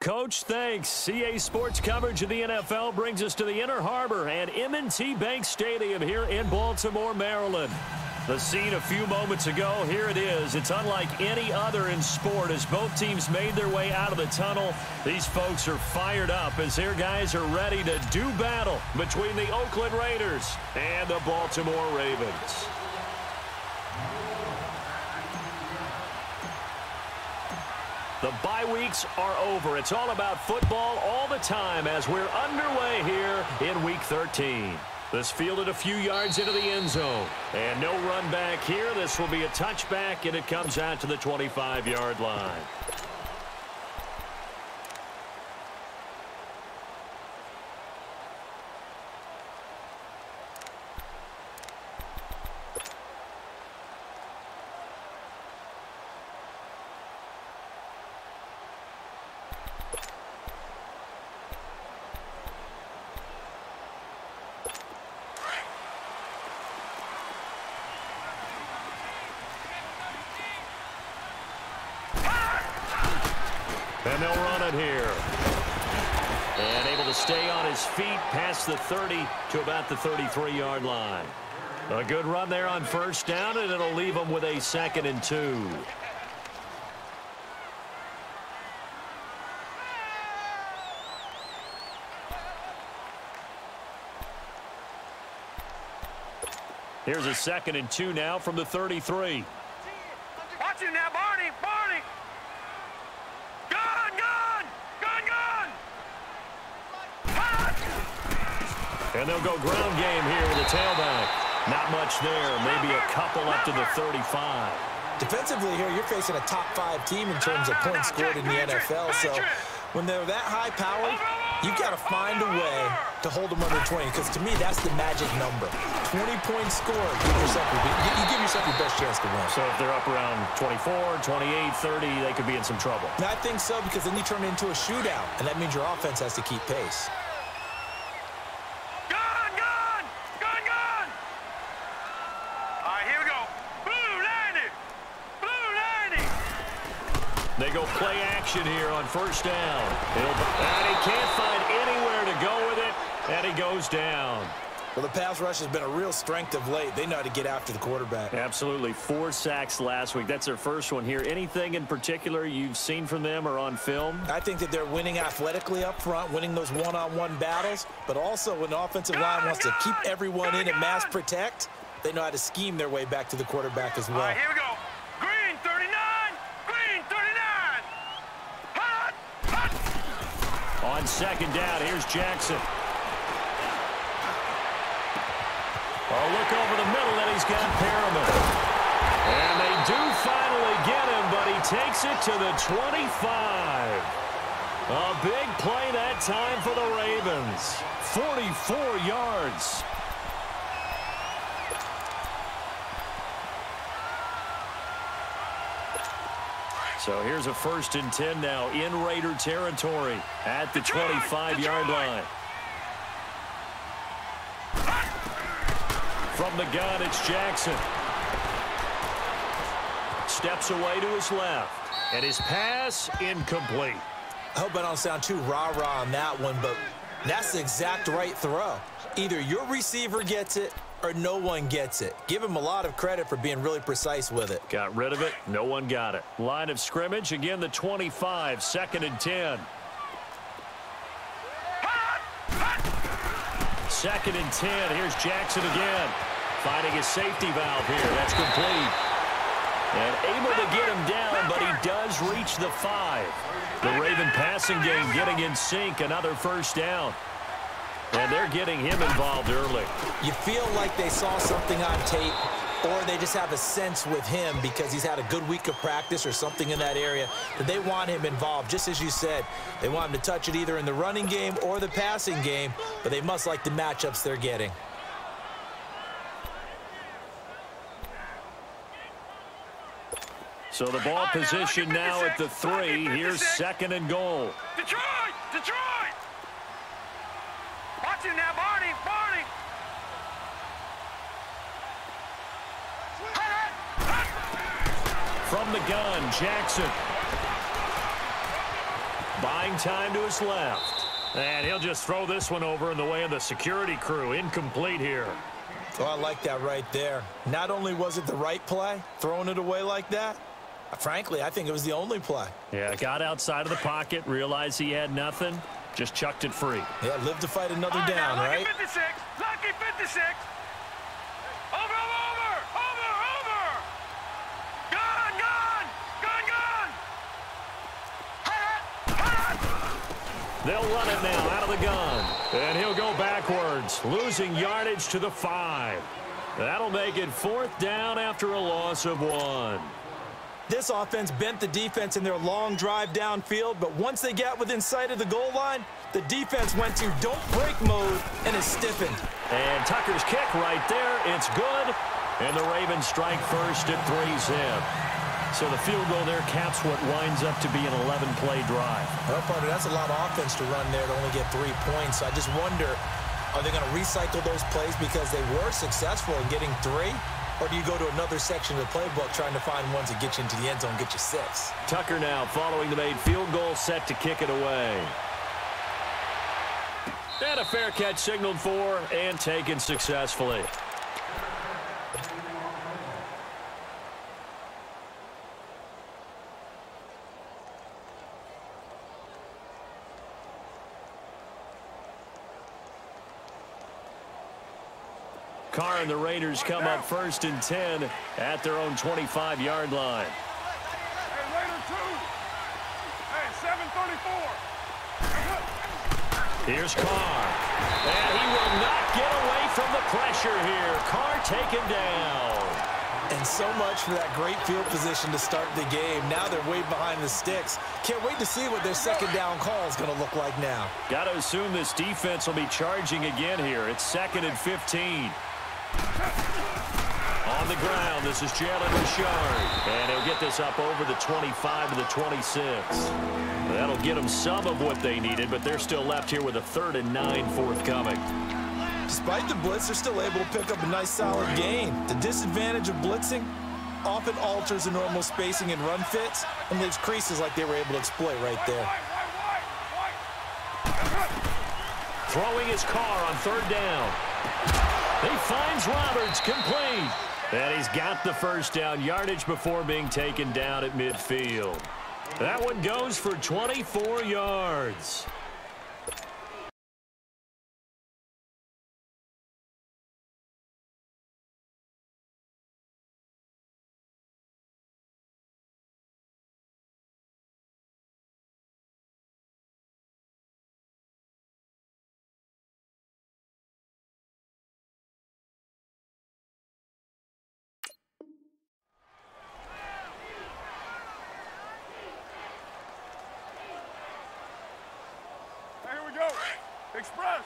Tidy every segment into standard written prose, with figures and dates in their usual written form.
Coach. Thanks. CA Sports coverage of the NFL brings us to the Inner Harbor and M&T Bank Stadium here in Baltimore, Maryland. The scene a few moments ago, here it is. It's unlike any other in sport as both teams made their way out of the tunnel. These folks are fired up as their guys are ready to do battle between the Oakland Raiders and the Baltimore Ravens. The bye weeks are over. It's all about football all the time as we're underway here in Week 13. This fielded a few yards into the end zone. And no run back here. This will be a touchback, and it comes out to the 25-yard line. And they'll run it here. And able to stay on his feet past the 30 to about the 33-yard line. A good run there on first down, and it'll leave them with a 2nd and 2. Here's a 2nd and 2 now from the 33. Watch him now, Barney! Barney! Gun! Gun! Gun! Gun! And they'll go ground game here with a tailback. Not much there. Maybe a couple up to the 35. Defensively here, you're facing a top 5 team in terms of points scored in the NFL. So when they're that high-powered, you've got to find a way to hold them under 20, because to me, that's the magic number. 20 points scored, you give yourself your best chance to win. So if they're up around 24, 28, 30, they could be in some trouble. I think so, because then you turn it into a shootout, and that means your offense has to keep pace. Gun! Gun! Gun! Gun! All right, here we go. Blue 90! Blue 90! They go play action here on first down. And he can't find anywhere to go with it, and he goes down. Well, the pass rush has been a real strength of late. They know how to get after the quarterback. Absolutely. 4 sacks last week. That's their first one here. Anything in particular you've seen from them or on film? I think that they're winning athletically up front, winning those one-on-one battles, but also when the offensive line wants to keep everyone in and mass protect, they know how to scheme their way back to the quarterback as well. All right, here we go. Green 39! Green 39! Hot! Hot! On second down, here's Jackson. Oh, look over the middle, and he's got Perriman. And they do finally get him, but he takes it to the 25. A big play that time for the Ravens. 44 yards. So here's a 1st and 10 now in Raider territory at the 25-yard line. From the gun, it's Jackson. Steps away to his left. And his pass incomplete. I hope I don't sound too rah-rah on that one, but that's the exact right throw. Either your receiver gets it or no one gets it. Give him a lot of credit for being really precise with it. Got rid of it. No one got it. Line of scrimmage, again the 25, 2nd and 10. 2nd and 10. Here's Jackson again. Finding his safety valve here. That's complete. And able to get him down, but he does reach the 5. The Raven passing game getting in sync. Another first down. And they're getting him involved early. You feel like they saw something on tape, or they just have a sense with him because he's had a good week of practice or something in that area that they want him involved. Just as you said, they want him to touch it either in the running game or the passing game, but they must like the matchups they're getting. So the ball position now at the 3. Here's 2nd and goal. Detroit! Detroit! Watch him now, Barney! Barney! From the gun, Jackson. By Playing time to his left. And he'll just throw this one over in the way of the security crew. Incomplete here. Oh, I like that right there. Not only was it the right play, throwing it away like that, frankly, I think it was the only play. Yeah, got outside of the pocket, realized he had nothing, just chucked it free. Yeah, live to fight another down, lucky right? 56, lucky 56. Over. They'll run it now out of the gun. And he'll go backwards, losing yardage to the 5. That'll make it 4th down after a loss of 1. This offense bent the defense in their long drive downfield, but once they got within sight of the goal line, the defense went to don't break mode and is stiffened. And Tucker's kick right there. It's good. And the Ravens strike first at 3-zip. So the field goal there caps what winds up to be an 11-play drive. Well, partner, that's a lot of offense to run there to only get 3 points. I just wonder, are they going to recycle those plays because they were successful in getting 3? Or do you go to another section of the playbook trying to find ones that get you into the end zone, get you 6? Tucker now following the made field goal, set to kick it away. And a fair catch signaled for and taken successfully. Carr and the Raiders come up 1st and 10 at their own 25-yard line. Hey, Raider 2. Hey, 734. Here's Carr. And he will not get away from the pressure here. Carr taken down. And so much for that great field position to start the game. Now they're way behind the sticks. Can't wait to see what their second down call is going to look like now. Got to assume this defense will be charging again here. It's 2nd and 15. On the ground, this is Jalen Richard. And he'll get this up over the 25 to the 26. That'll get them some of what they needed, but they're still left here with a 3rd and 9 forthcoming. Despite the blitz, they're still able to pick up a nice solid gain. The disadvantage of blitzing often alters the normal spacing and run fits and leaves creases like they were able to exploit right there. Throwing his Carr on 3rd down. He finds Roberts, complete. And he's got the 1st down, yardage before being taken down at midfield. That one goes for 24 yards. Express.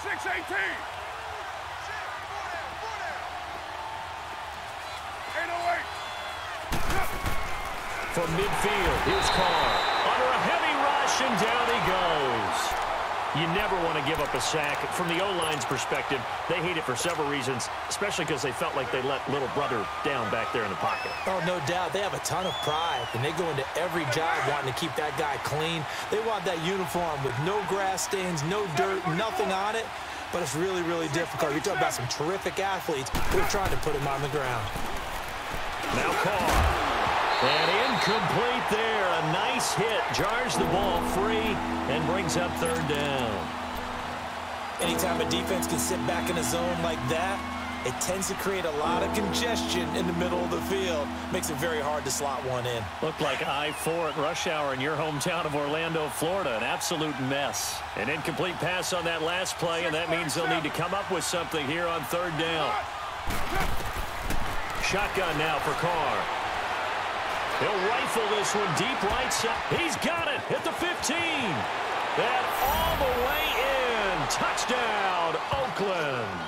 .618. 808. From midfield, here's Carr. Under a heavy rush, and down he goes. You never want to give up a sack. From the O-line's perspective, they hate it for several reasons, especially because they felt like they let little brother down back there in the pocket. Oh, no doubt. They have a ton of pride, and they go into every job wanting to keep that guy clean. They want that uniform with no grass stains, no dirt, nothing on it. But it's really, really difficult. You're talking about some terrific athletes who are trying to put him on the ground. Now Carr. And incomplete there. A nice hit. Jars the ball free and brings up 3rd down. Anytime a defense can sit back in a zone like that, it tends to create a lot of congestion in the middle of the field. Makes it very hard to slot one in. Looked like I-4 at rush hour in your hometown of Orlando, Florida. An absolute mess. An incomplete pass on that last play, and that means they'll need to come up with something here on 3rd down. Shotgun now for Carr. He'll rifle this one deep right side. He's got it at the 15. And all the way in. Touchdown, Oakland.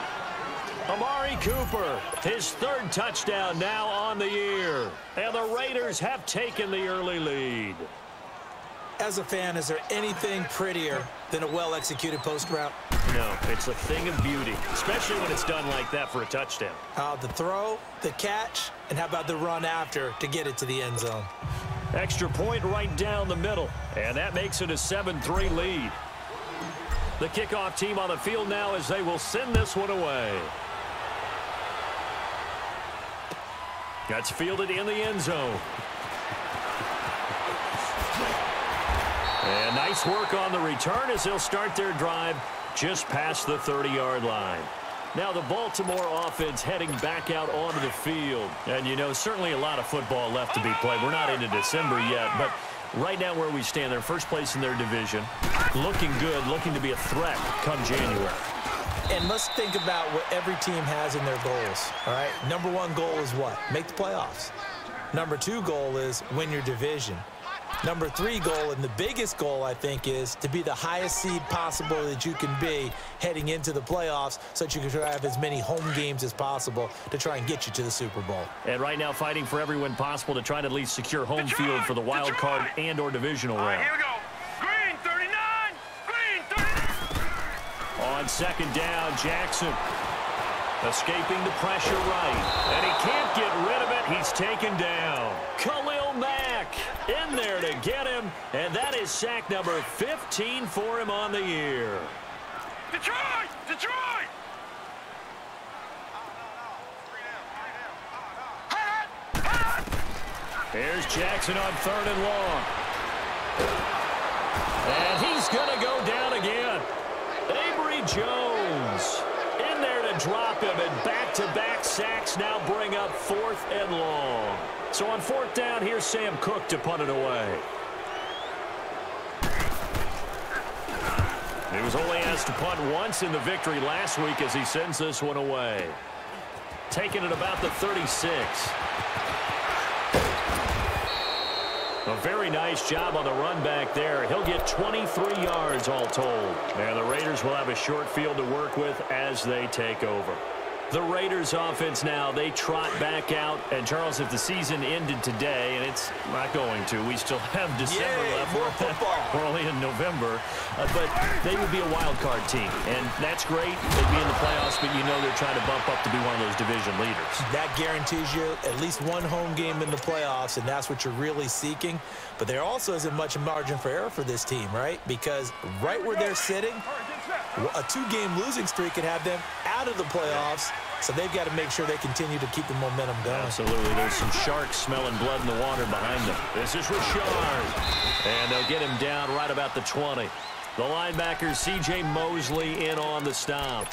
Amari Cooper, his 3rd touchdown now on the year. And the Raiders have taken the early lead. As a fan, is there anything prettier than a well-executed post route? No, it's a thing of beauty, especially when it's done like that for a touchdown. The throw, the catch, and how about the run after to get it to the end zone? Extra point right down the middle, and that makes it a 7-3 lead. The kickoff team on the field now as they will send this one away. That's fielded in the end zone. And nice work on the return as they'll start their drive just past the 30-yard line. Now the Baltimore offense heading back out onto the field. And, you know, certainly a lot of football left to be played. We're not into December yet, but right now where we stand, they're first place in their division. Looking good, looking to be a threat come January. And let's think about what every team has in their goals, all right? Number one goal is what? Make the playoffs. Number two goal is win your division. Number three goal, and the biggest goal, I think, is to be the highest seed possible that you can be heading into the playoffs so that you can try to have as many home games as possible to try and get you to the Super Bowl. And right now fighting for every win possible to try to at least secure home field for the wild card and or divisional round. Here we go. Green 39. Green 39. On second down, Jackson escaping the pressure right. And he can't get rid of it. He's taken down. Khalil Mack in there to get him. And that is sack number 15 for him on the year. Detroit! Detroit! Here's Jackson on 3rd and long. And he's going to go down again. Avery Jones in there to drop him, and back-to-back sacks now bring up 4th and long. So on 4th down, here's Sam Cook to punt it away. He was only asked to punt once in the victory last week as he sends this one away. Taking it about the 36. A very nice job on the run back there. He'll get 23 yards all told. And the Raiders will have a short field to work with as they take over. The Raiders offense now, they trot back out. And, Charles, if the season ended today, and it's not going to, we still have December left. More football. We're only in November. But they would be a wild card team. And that's great. They'd be in the playoffs, but you know they're trying to bump up to be one of those division leaders. That guarantees you at least one home game in the playoffs, and that's what you're really seeking. But there also isn't much margin for error for this team, right? Because right where they're sitting, a 2-game losing streak could have them out of the playoffs. So they've got to make sure they continue to keep the momentum going. Absolutely. There's some sharks smelling blood in the water behind them. This is Richard. And they'll get him down right about the 20. The linebacker, C.J. Mosley, in on the stop.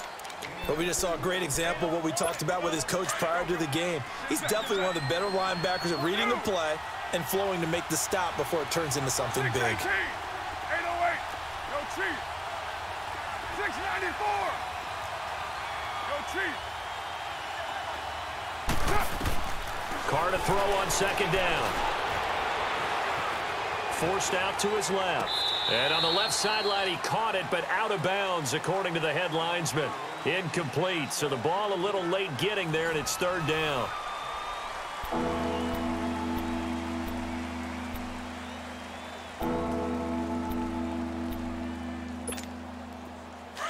But we just saw a great example of what we talked about with his coach prior to the game. He's definitely one of the better linebackers at reading the play and flowing to make the stop before it turns into something big. 808. Go Chief. 694. Go Chief. Carr to throw on 2nd down. Forced out to his left. And on the left sideline, he caught it, but out of bounds, according to the head linesman. Incomplete, so the ball a little late getting there, and it's 3rd down.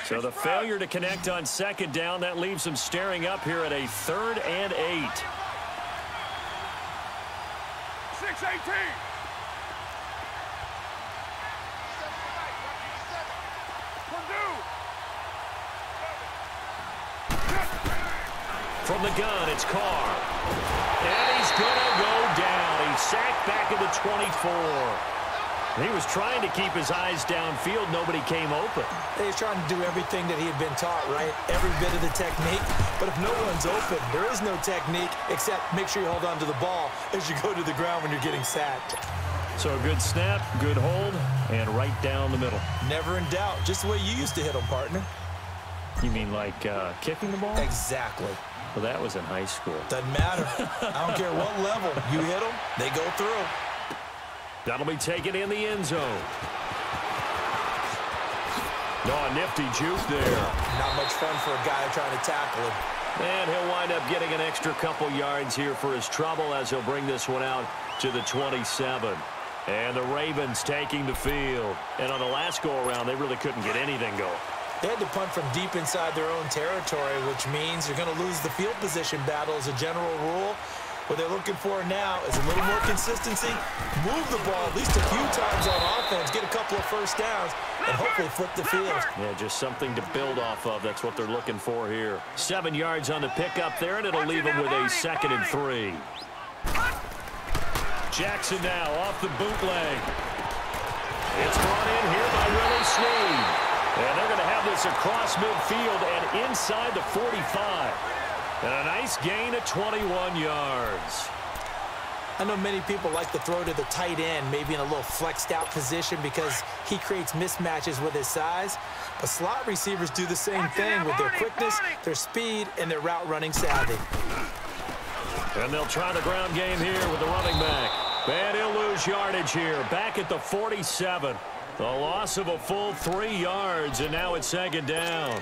So the failure to connect on 2nd down, that leaves them staring up here at a 3rd and 8. 618. From the gun, it's Carr. And he's going to go down. He's sacked back at the 24. He was trying to keep his eyes downfield. Nobody came open. He's trying to do everything that he had been taught, right? Every bit of the technique. But if no one's open, there is no technique except make sure you hold on to the ball as you go to the ground when you're getting sacked. So a good snap, good hold, and right down the middle. Never in doubt. Just the way you used to hit them, partner. You mean like kicking the ball? Exactly. Well, that was in high school. Doesn't matter. I don't care what level. You hit them, they go through. That'll be taken in the end zone. Oh, a nifty juke there. Not much fun for a guy trying to tackle him. And he'll wind up getting an extra couple yards here for his trouble as he'll bring this one out to the 27. And the Ravens taking the field. And on the last go-around, they really couldn't get anything going. They had to punt from deep inside their own territory, which means you're going to lose the field position battle as a general rule. What they're looking for now is a little more consistency, move the ball at least a few times on offense, get a couple of first downs, and hopefully flip the field. Yeah, just something to build off of. That's what they're looking for here. 7 yards on the pickup there, and it'll leave them with a 2nd and 3. Jackson now off the bootleg. It's brought in here by Willie Snead. And they're going to have this across midfield and inside the 45. And a nice gain of 21 yards. I know many people like to throw to the tight end, maybe in a little flexed out position because he creates mismatches with his size. But slot receivers do the same thing with their quickness, their speed, and their route running savvy. And they'll try the ground game here with the running back. And he'll lose yardage here, back at the 47. The loss of a full 3 yards, and now it's 2nd down.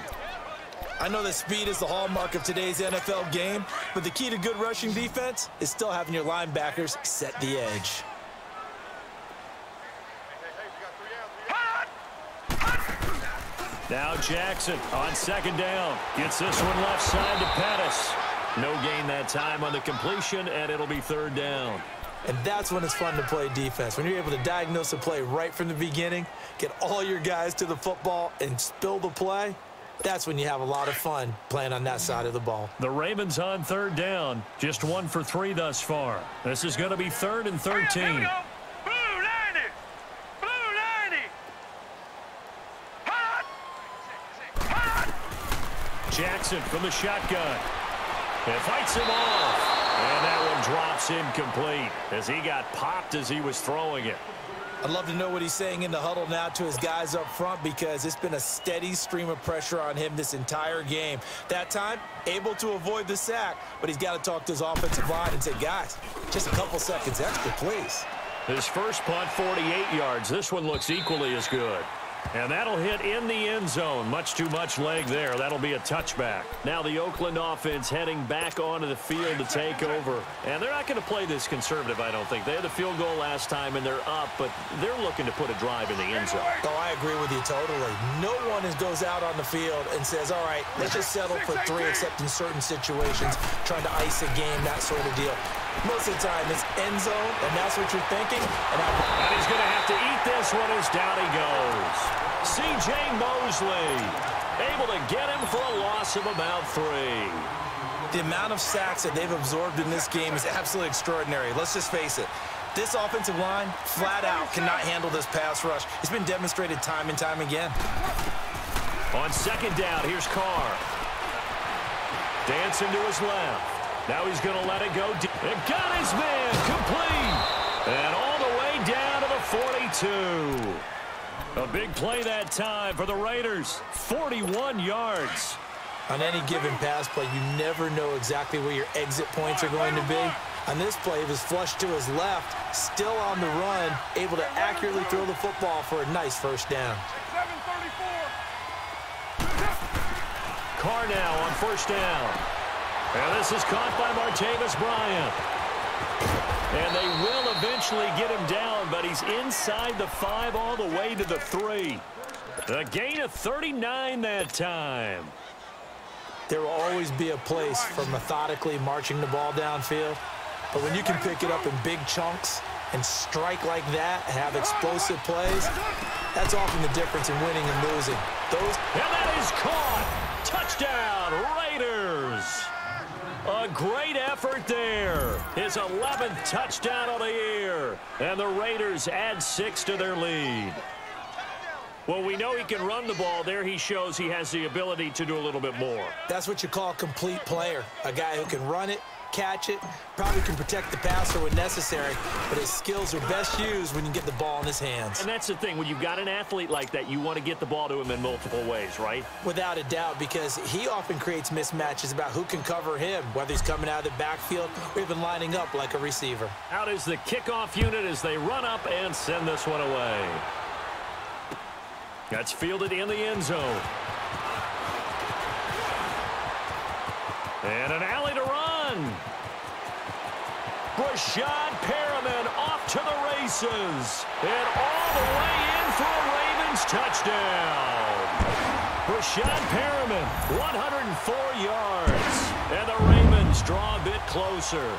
I know that speed is the hallmark of today's NFL game, but the key to good rushing defense is still having your linebackers set the edge. Now Jackson on 2nd down. Gets this one left side to Pettis. No gain that time on the completion, and it'll be 3rd down. And that's when it's fun to play defense. When you're able to diagnose a play right from the beginning, get all your guys to the football, and spill the play, that's when you have a lot of fun playing on that side of the ball. The Ravens on 3rd down. Just 1 for 3 thus far. This is going to be 3rd and 13. Jackson from the shotgun. It fights him off. And that one drops incomplete as he got popped as he was throwing it. I'd love to know what he's saying in the huddle now to his guys up front because it's been a steady stream of pressure on him this entire game. That time, able to avoid the sack, but he's got to talk to his offensive line and say, guys, just a couple seconds extra, please. His first punt, 48 yards. This one looks equally as good. And that'll hit in the end zone. Much too much leg there. That'll be a touchback. Now the Oakland offense heading back onto the field to take over. And they're not going to play this conservative, I don't think. They had the field goal last time, and they're up, but they're looking to put a drive in the end zone. Oh, I agree with you totally. No one goes out on the field and says, all right, let's just settle for 3, except in certain situations, trying to ice a game, that sort of deal. Most of the time, it's end zone, and that's what you're thinking. And he's going to have to eat this one as down he goes. C.J. Mosley able to get him for a loss of about 3. The amount of sacks that they've absorbed in this game is absolutely extraordinary. Let's just face it. This offensive line, flat out, cannot handle this pass rush. It's been demonstrated time and time again. On 2nd down, here's Carr. Dancing to his left. Now he's going to let it go. It got his man complete. And all the way down to the 42. A big play that time for the Raiders. 41 yards. On any given pass play, you never know exactly where your exit points are going to be. On this play, he was flushed to his left, still on the run, able to accurately throw the football for a nice first down. Carr now on 1st down. And this is caught by Martavis Bryant. And they will eventually get him down, but he's inside the 5 all the way to the 3. A gain of 39 that time. There will always be a place for methodically marching the ball downfield. But when you can pick it up in big chunks and strike like that and have explosive plays, that's often the difference in winning and losing. And that is caught. Touchdown, Raiders. A great effort there. His 11th touchdown of the year. And the Raiders add 6 to their lead. Well, we know he can run the ball. There he shows he has the ability to do a little bit more. That's what you call a complete player. A guy who can run it, catch it, probably can protect the passer when necessary, but his skills are best used when you get the ball in his hands. And that's the thing. When you've got an athlete like that, you want to get the ball to him in multiple ways, right? Without a doubt, because he often creates mismatches about who can cover him, whether he's coming out of the backfield or even lining up like a receiver. Out is the kickoff unit as they run up and send this one away. That's fielded in the end zone. And an alley to run. Brashad Perriman off to the races. And all the way in for a Ravens touchdown. Rashad Perriman, 104 yards. And the Ravens draw a bit closer.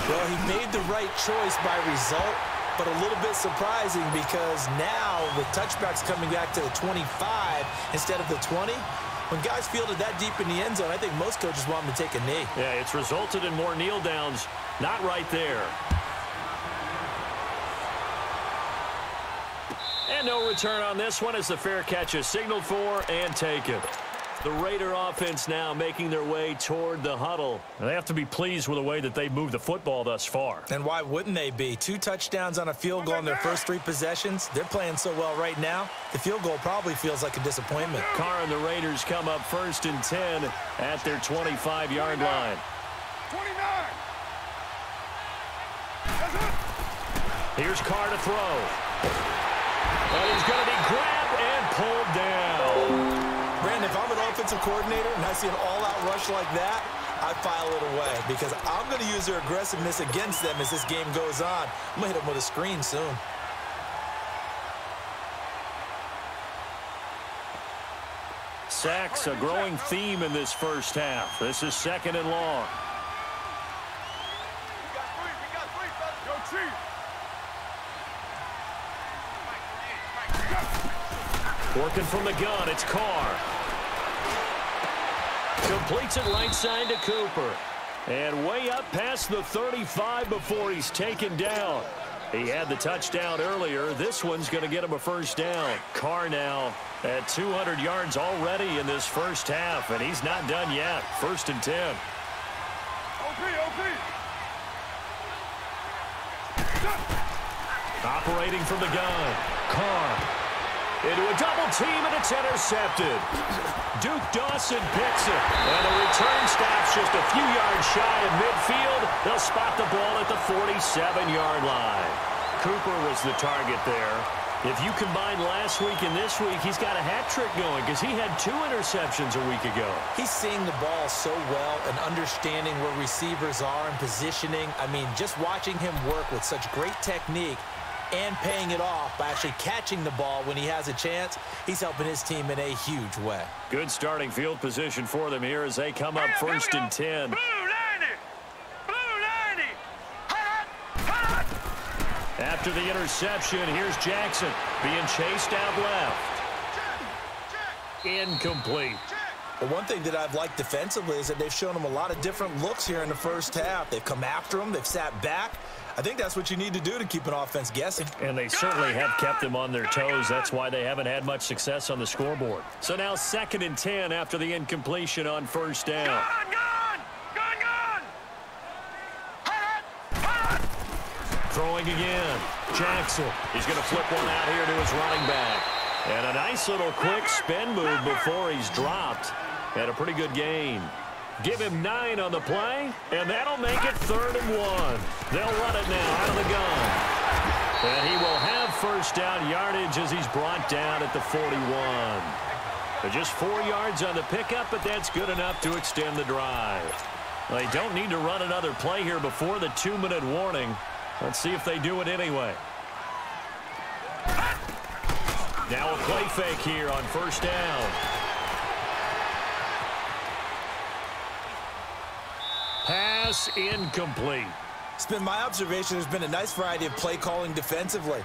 Well, he made the right choice by result, but a little bit surprising because now with touchbacks coming back to the 25 instead of the 20, when guys fielded that deep in the end zone, I think most coaches want them to take a knee. Yeah, it's resulted in more kneel downs. Not right there. And no return on this one as the fair catch is signaled for and taken. The Raider offense now making their way toward the huddle. They have to be pleased with the way that they've moved the football thus far. And why wouldn't they be? 2 touchdowns on a field goal in their first 3 possessions. They're playing so well right now, the field goal probably feels like a disappointment. Carr and the Raiders come up 1st and 10 at their 25-yard line. 29. Here's Carr to throw. And he's going to be grabbed and pulled down. Brandon, if I'm an offensive coordinator and I see an all-out rush like that, I file it away because I'm going to use their aggressiveness against them as this game goes on. I'm going to hit them with a screen soon. Sacks, a growing theme in this first half. This is 2nd and long. We got three, fellas. Yo, Chief. Working from the gun, it's Carr. Completes it right side to Cooper. And way up past the 35 before he's taken down. He had the touchdown earlier. This one's going to get him a first down. Carr now at 200 yards already in this first half, and he's not done yet. 1st and 10. Operating from the gun. Carr. Into a double team, and it's intercepted. Duke Dawson picks it. And the return stops just a few yards shy of midfield. They'll spot the ball at the 47-yard line. Cooper was the target there. If you combine last week and this week, he's got a hat trick going because he had 2 interceptions a week ago. He's seeing the ball so well and understanding where receivers are and positioning. I mean, just watching him work with such great technique and paying it off by actually catching the ball when he has a chance, he's helping his team in a huge way. Good starting field position for them here as they come up 1st and 10. Blue 90. Blue 90. Hot. After the interception, here's Jackson being chased out left. Incomplete. But one thing that I've liked defensively is that they've shown him a lot of different looks here in the first half. They've come after him. They've sat back. I think that's what you need to do to keep an offense guessing. And they certainly have kept them on their toes. That's why they haven't had much success on the scoreboard. So now 2nd and 10 after the incompletion on 1st down. Gun. Hot. Throwing again. Jackson. He's going to flip one out here to his running back. And a nice little quick spin move before he's dropped. And a pretty good gain. Give him 9 on the play, and that'll make it 3rd and 1. They'll run it now out of the gun. And he will have 1st down yardage as he's brought down at the 41. But just 4 yards on the pickup, but that's good enough to extend the drive. They don't need to run another play here before the 2-minute warning. Let's see if they do it anyway. Now a play fake here on 1st down. Pass incomplete. It's been my observation there's been a nice variety of play calling defensively.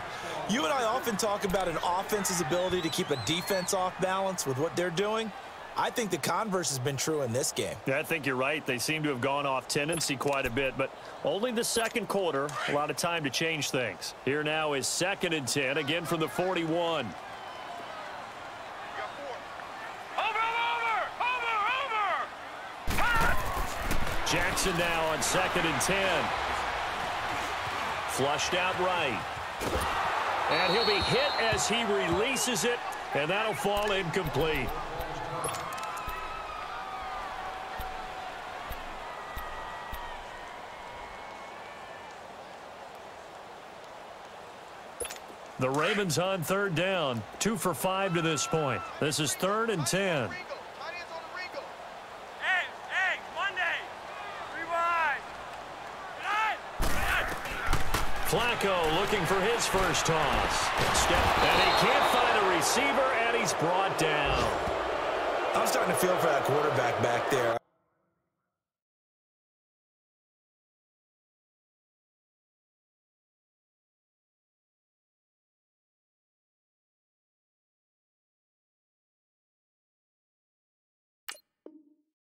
You and I often talk about an offense's ability to keep a defense off balance with what they're doing. I think the converse has been true in this game. Yeah, I think you're right. They seem to have gone off tendency quite a bit, but only the 2nd quarter. A lot of time to change things. Here now is 2nd and 10, again from the 41. Jackson now on 2nd and 10. Flushed out right. And he'll be hit as he releases it, and that'll fall incomplete. The Ravens on 3rd down. 2 for 5 to this point. This is 3rd and 10. Flacco looking for his first toss. And he can't find a receiver, and he's brought down. I'm starting to feel for that quarterback back there.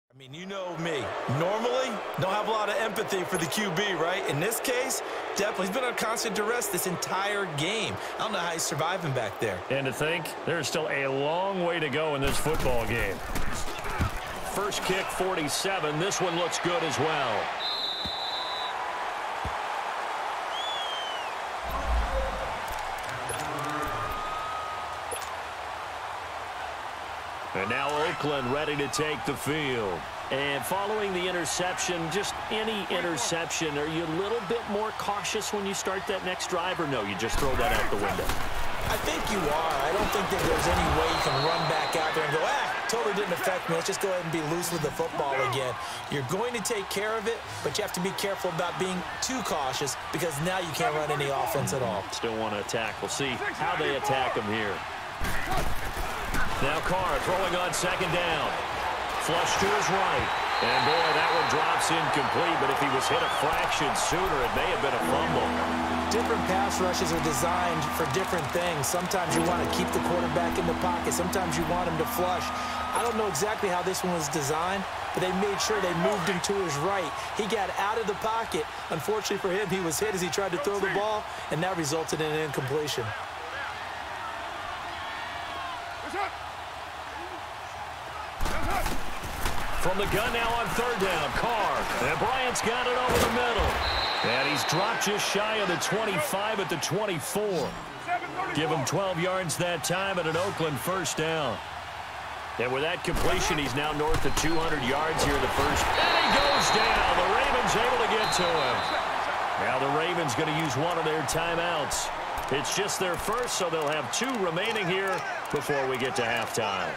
I mean, you know me. Normally, don't have a lot of empathy for the QB, right? In this case, definitely. He's been on constant duress this entire game. I don't know how he's surviving back there. And to think, there's still a long way to go in this football game. First kick, 47. This one looks good as well. And now Oakland ready to take the field. And following the interception, just any interception, are you a little bit more cautious when you start that next drive, or no, you just throw that out the window? I think you are. I don't think that there's any way you can run back out there and go, totally didn't affect me. Let's just go ahead and be loose with the football again. You're going to take care of it, but you have to be careful about being too cautious because now you can't run any offense at all. Still want to attack. We'll see how they attack him here. Now Carr throwing on second down. Flush to his right. And, boy, that one drops incomplete, but if he was hit a fraction sooner, it may have been a fumble. Different pass rushes are designed for different things. Sometimes you want to keep the quarterback in the pocket. Sometimes you want him to flush. I don't know exactly how this one was designed, but they made sure they moved him to his right. He got out of the pocket. Unfortunately for him, he was hit as he tried to throw the ball, and that resulted in an incompletion. From the gun now on third down, Carr. And Bryant's got it over the middle. And he's dropped just shy of the 25 at the 24. Give him 12 yards that time at an Oakland first down. And with that completion, he's now north of 200 yards here in the first. And he goes down. The Ravens able to get to him. Now the Ravens going to use one of their timeouts. It's just their first, so they'll have 2 remaining here before we get to halftime.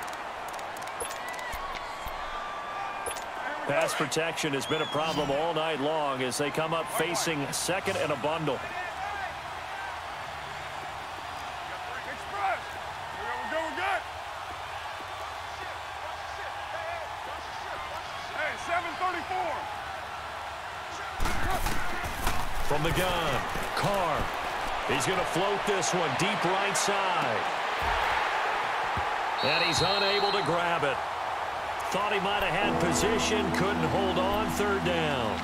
Pass protection has been a problem all night long as they come up facing second and a bundle. Hey, 734. From the gun, Carr. He's going to float this one deep right side. And he's unable to grab it. Thought he might have had position, couldn't hold on, third down.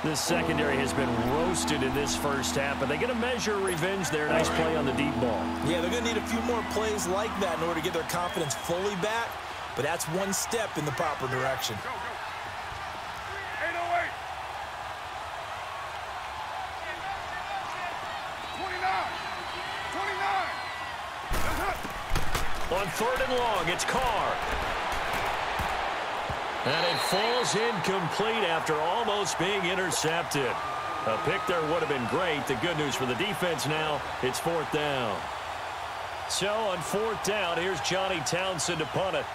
This secondary has been roasted in this first half, but they get a measure of revenge there. Nice play on the deep ball. Yeah, they're going to need a few more plays like that in order to get their confidence fully back, but that's one step in the proper direction. Go, go. 808. 29. 29. On third and long, it's Carr. And it falls incomplete after almost being intercepted. A pick there would have been great. The good news for the defense now, it's fourth down. So on fourth down, here's Johnny Townsend to punt it.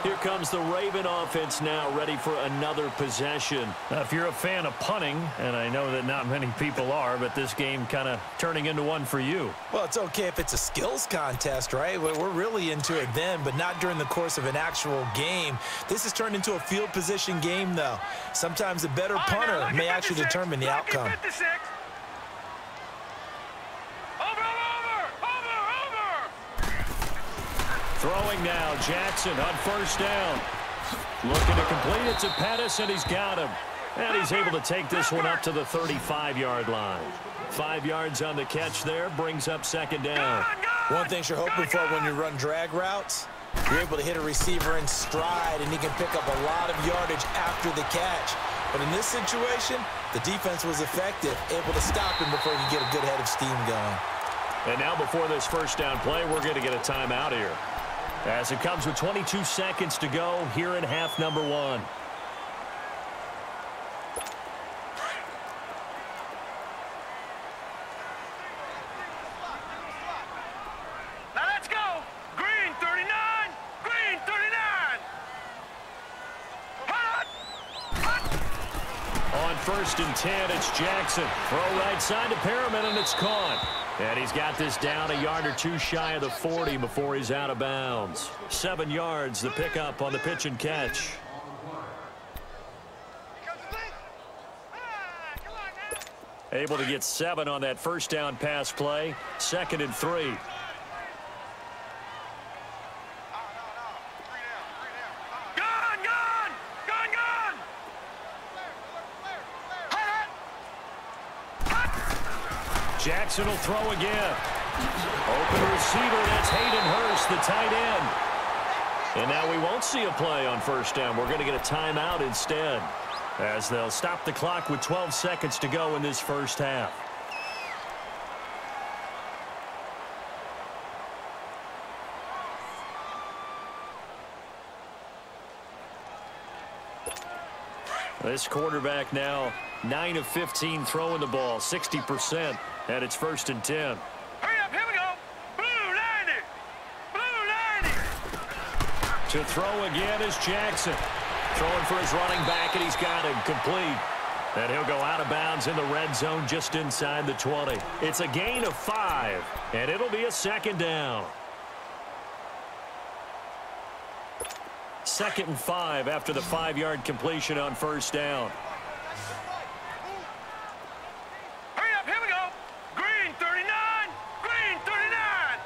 Here comes the Raven offense now, ready for another possession. Now, if you're a fan of punting, and I know that not many people are, but this game kind of turning into one for you. Well, it's okay if it's a skills contest, right? We're really into it then, but not during the course of an actual game. This has turned into a field position game, though. Sometimes the better punter may actually determine the outcome. Throwing now, Jackson on first down. Looking to complete it to Pettis, and he's got him. And he's able to take this one up to the 35-yard line. 5 yards on the catch there, brings up second down. One thing you're hoping for when you run drag routes, you're able to hit a receiver in stride, and he can pick up a lot of yardage after the catch. But in this situation, the defense was effective, able to stop him before he could get a good head of steam going. And now before this first down play, we're going to get a timeout here, as it comes with 22 seconds to go here in half number 1. first and 10. It's Jackson. Throw right side to Perriman, and it's caught. And he's got this down a yard or two shy of the 40 before he's out of bounds. 7 yards, the pickup on the pitch and catch. Able to get 7 on that first down pass play. 2nd and 3. Jackson will throw again. Open receiver, that's Hayden Hurst, the tight end. And now we won't see a play on first down. We're going to get a timeout instead, as they'll stop the clock with 12 seconds to go in this first half. This quarterback now 9 of 15 throwing the ball, 60%, and it's 1st and 10. Hurry up, here we go. Blue 90. Blue 90. To throw again is Jackson. Throwing for his running back, and he's got him complete. And he'll go out of bounds in the red zone just inside the 20. It's a gain of 5, and it'll be a 2nd down. 2nd and 5 after the 5-yard completion on first down. Hurry up, here we go. Green 39. Green 39.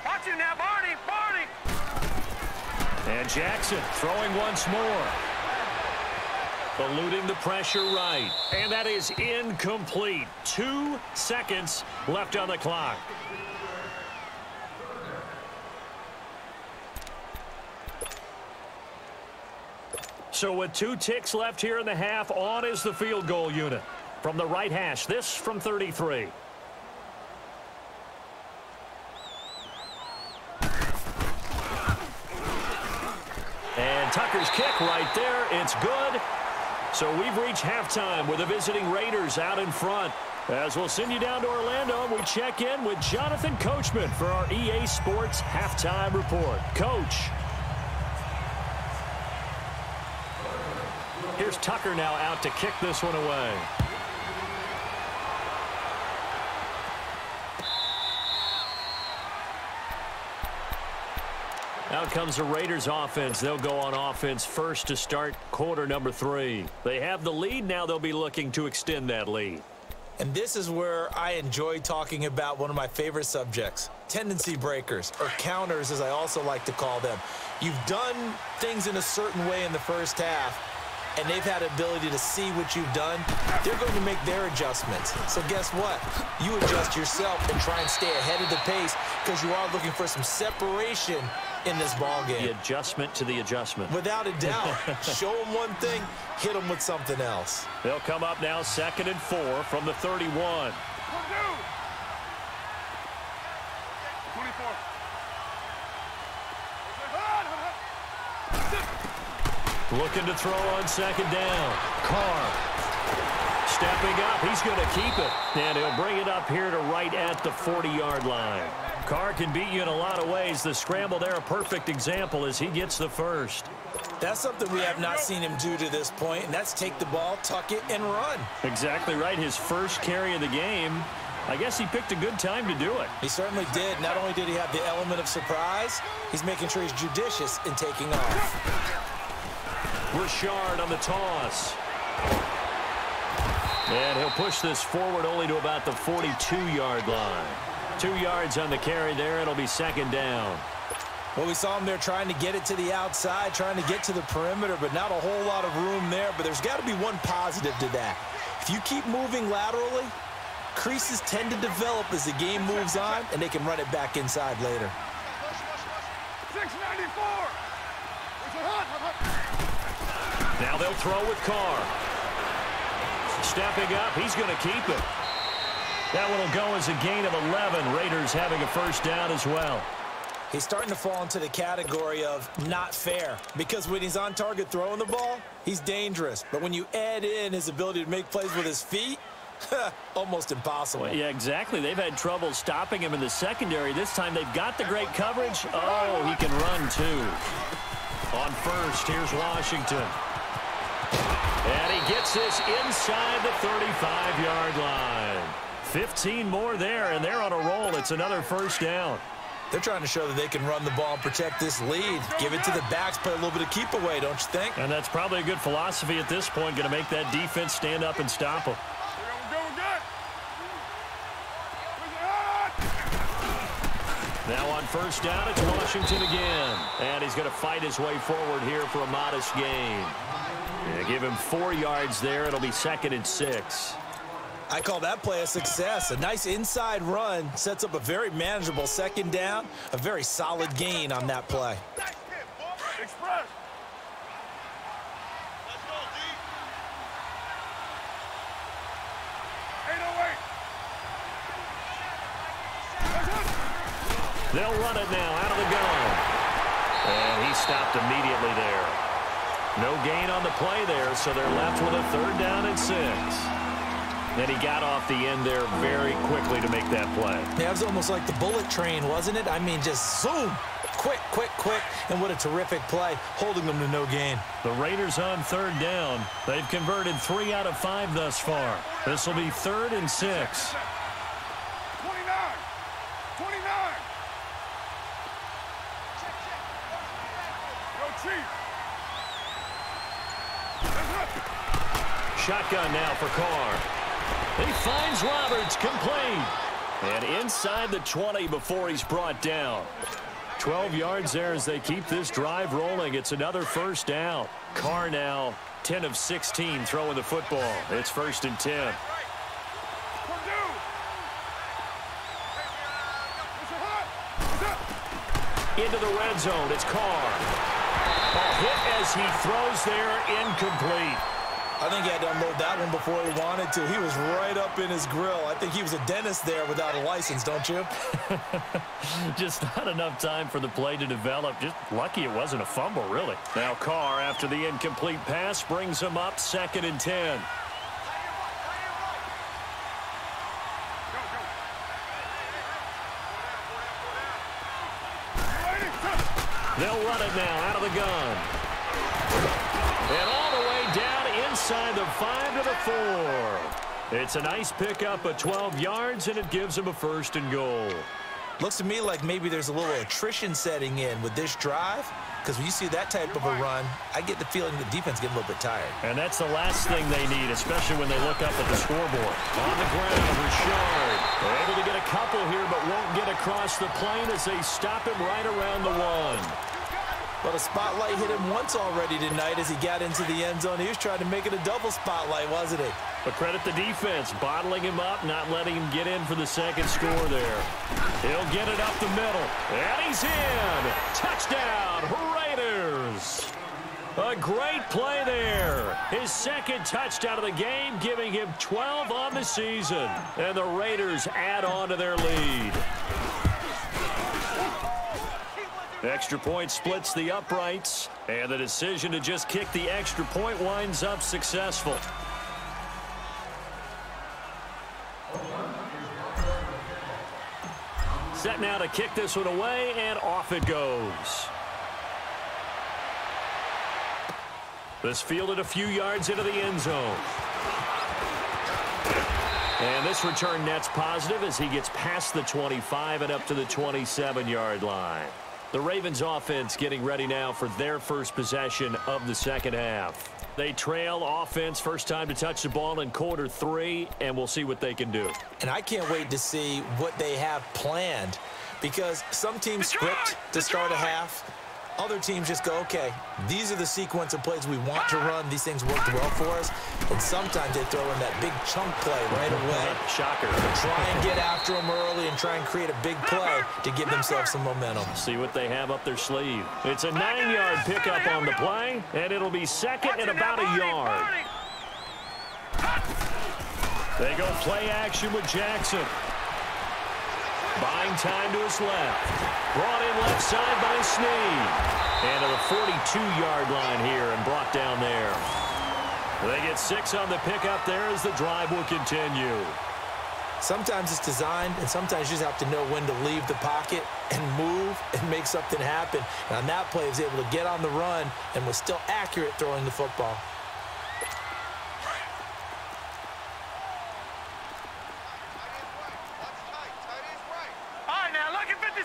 Watch him now, Barney. Barney. And Jackson throwing once more. Eluding the pressure right. And that is incomplete. 2 seconds left on the clock. So with 2 ticks left here in the half, on is the field goal unit. From the right hash, this from 33. And Tucker's kick right there. It's good. So we've reached halftime with the visiting Raiders out in front. As we'll send you down to Orlando, we check in with Jonathan Coachman for our EA Sports Halftime Report. Coach. Here's Tucker now out to kick this one away. Out comes the Raiders offense. They'll go on offense first to start quarter number 3. They have the lead. Now they'll be looking to extend that lead. And this is where I enjoy talking about one of my favorite subjects, tendency breakers, or counters as I also like to call them. You've done things in a certain way in the first half, and they've had the ability to see what you've done. They're going to make their adjustments. So guess what? You adjust yourself and try and stay ahead of the pace because you are looking for some separation in this ball game. The adjustment to the adjustment. Without a doubt. Show them one thing, hit them with something else. They'll come up now 2nd and 4 from the 31. 24. Looking to throw on 2nd down. Carr stepping up. He's going to keep it. And he'll bring it up here to right at the 40-yard line. Carr can beat you in a lot of ways. The scramble there, a perfect example as he gets the first. That's something we have not seen him do to this point, and that's take the ball, tuck it, and run. Exactly right. His first carry of the game. I guess he picked a good time to do it. He certainly did. Not only did he have the element of surprise, he's making sure he's judicious in taking off. Richard on the toss. And he'll push this forward only to about the 42-yard line. 2 yards on the carry there. It'll be 2nd down. Well, we saw him there trying to get it to the outside, trying to get to the perimeter, but not a whole lot of room there. But there's got to be one positive to that. If you keep moving laterally, creases tend to develop as the game moves on, and they can run it back inside later. 694. Now they'll throw with Carr. Stepping up, he's going to keep it. That one will go as a gain of 11. Raiders having a first down as well. He's starting to fall into the category of not fair, because when he's on target throwing the ball, he's dangerous. But when you add in his ability to make plays with his feet, almost impossible. Well, yeah, exactly. They've had trouble stopping him in the secondary. This time they've got the great coverage. Oh, he can run too. On first, here's Washington. And he gets this inside the 35-yard line. 15 more there, and they're on a roll. It's another first down. They're trying to show that they can run the ball and protect this lead. Give it to the backs, play a little bit of keep away, don't you think? And that's probably a good philosophy at this point, going to make that defense stand up and stop them. Now on first down, it's Washington again. And he's going to fight his way forward here for a modest gain. Yeah, give him 4 yards there. It'll be 2nd and 6. I call that play a success. A nice inside run sets up a very manageable 2nd down. A very solid gain on that play. Express. They'll run it now out of the gun. And he stopped immediately there. No gain on the play there, so they're left with a 3rd down and 6. Then he got off the end there very quickly to make that play. Yeah, it was almost like the bullet train, wasn't it? I mean, just zoom. Quick, quick, quick. And what a terrific play, holding them to no gain. The Raiders on 3rd down. They've converted 3 out of 5 thus far. This will be 3rd and 6. 29. 29. Go Chief. Shotgun now for Carr. He finds Roberts, complete. And inside the 20 before he's brought down. 12 yards there as they keep this drive rolling. It's another first down. Carr now 10 of 16 throwing the football. It's 1st and 10. Into the red zone. It's Carr. A hit as he throws there, incomplete. I think he had to unload that one before he wanted to. He was right up in his grill. I think he was a dentist there without a license, don't you? Just not enough time for the play to develop. Just lucky it wasn't a fumble, really. Now Carr, after the incomplete pass, brings him up 2nd and 10. They'll run it now out of the gun. And all the way down inside the 5 to the 4. It's a nice pickup of 12 yards, and it gives him a 1st and goal. Looks to me like maybe there's a little attrition setting in with this drive, because when you see that type of a run, I get the feeling the defense getting a little bit tired. And that's the last thing they need, especially when they look up at the scoreboard. On the ground, Richard. They're able to get a couple here, but won't get across the plane as they stop him right around the 1. But a spotlight hit him once already tonight as he got into the end zone. He was trying to make it a double spotlight, wasn't he? But credit the defense, bottling him up, not letting him get in for the 2nd score there. He'll get it up the middle, and he's in. Touchdown, Raiders. A great play there. His 2nd touchdown of the game, giving him 12 on the season. And the Raiders add on to their lead. Extra point splits the uprights, and the decision to just kick the extra point winds up successful. Set now to kick this one away, and off it goes. This fielded a few yards into the end zone. And this return net's positive as he gets past the 25 and up to the 27-yard line. The Ravens offense getting ready now for their first possession of the 2nd half. They trail offense, first time to touch the ball in quarter 3, and we'll see what they can do. And I can't wait to see what they have planned, because some teams script to start a half. Other teams just go, okay, these are the sequence of plays we want to run. These things worked well for us. And sometimes they throw in that big chunk play right away. Shocker. Try and get after them early and try and create a big play to give themselves some momentum. See what they have up their sleeve. It's a 9-yard pickup on the play, and it'll be 2nd and about a yard. They go play action with Jackson. Buying time to his left. Brought in left side by Snead. And to the 42-yard line here and brought down there. They get 6 on the pickup there as the drive will continue. Sometimes it's designed, and sometimes you just have to know when to leave the pocket and move and make something happen. And on that play, he was able to get on the run and was still accurate throwing the football.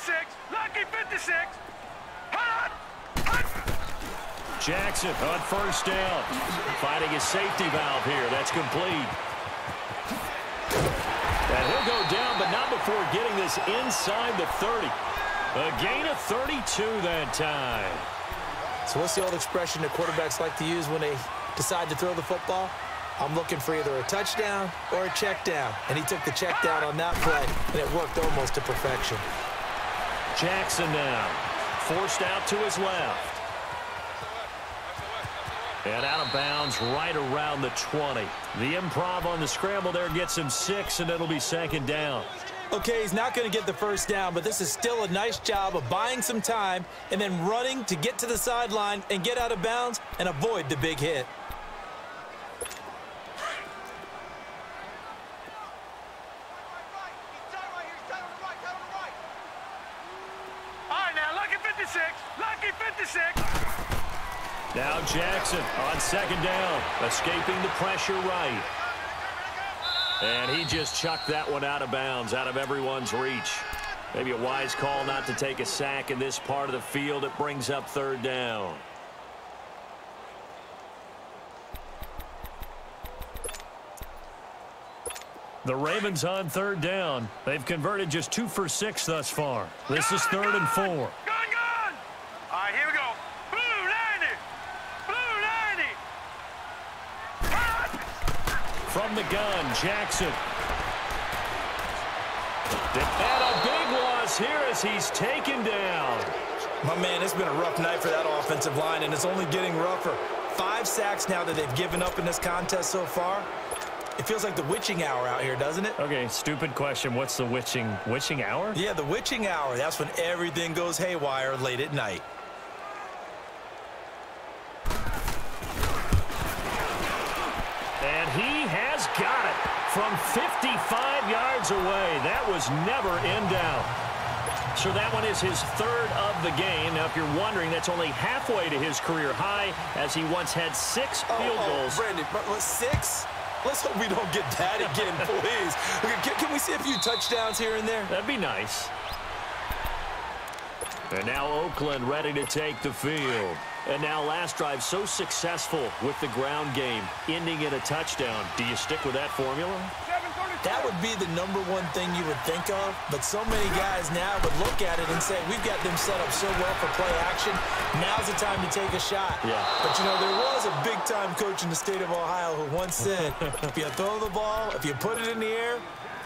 56. Lucky 56. Hut! Hut! Jackson on first down. Finding his safety valve here. That's complete. And he'll go down, but not before getting this inside the 30. A gain of 32 that time. So what's the old expression that quarterbacks like to use when they decide to throw the football? I'm looking for either a touchdown or a check down. And he took the check down on that play, and it worked almost to perfection. Jackson now. Forced out to his left. And out of bounds right around the 20. The improv on the scramble there gets him 6, and it'll be second down. Okay, he's not going to get the first down, but this is still a nice job of buying some time and then running to get to the sideline and get out of bounds and avoid the big hit. All right, now, lucky 56. Lucky 56. Now Jackson on second down, escaping the pressure right. And he just chucked that one out of bounds, out of everyone's reach. Maybe a wise call not to take a sack in this part of the field. It brings up third down. The Ravens on third down. They've converted just 2 for 6 thus far. This is 3rd and 4. Gun! All right, here we go. Blue 90. Blue 90. From the gun, Jackson. And a big loss here as he's taken down. My man, it's been a rough night for that offensive line, and it's only getting rougher. 5 sacks now that they've given up in this contest so far. It feels like the witching hour out here, doesn't it? Okay, stupid question. What's the witching hour? Yeah, the witching hour. That's when everything goes haywire late at night. And he has got it from 55 yards away. That was never in doubt. So that one is his 3rd of the game. Now, if you're wondering, that's only halfway to his career high, as he once had 6 field goals. Brandon, 6? Let's hope we don't get that again, please. Can we see a few touchdowns here and there? That'd be nice. And now Oakland ready to take the field. And now last drive so successful with the ground game, ending in a touchdown. Do you stick with that formula? That would be the #1 thing you would think of, but so many guys now would look at it and say, we've got them set up so well for play action, now's the time to take a shot. Yeah. But, you know, there was a big-time coach in the state of Ohio who once said, if you throw the ball, if you put it in the air,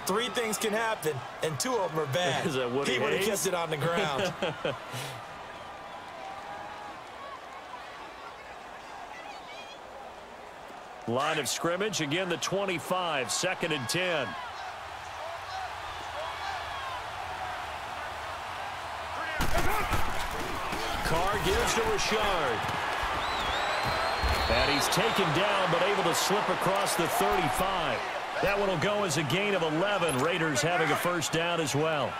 3 things can happen, and 2 of them are bad. Is that Woody He would have Hayes? kept it on the ground. Line of scrimmage, again the 25, 2nd and 10. Carr gives to Richard. And he's taken down, but able to slip across the 35. That one will go as a gain of 11. Raiders having a first down as well.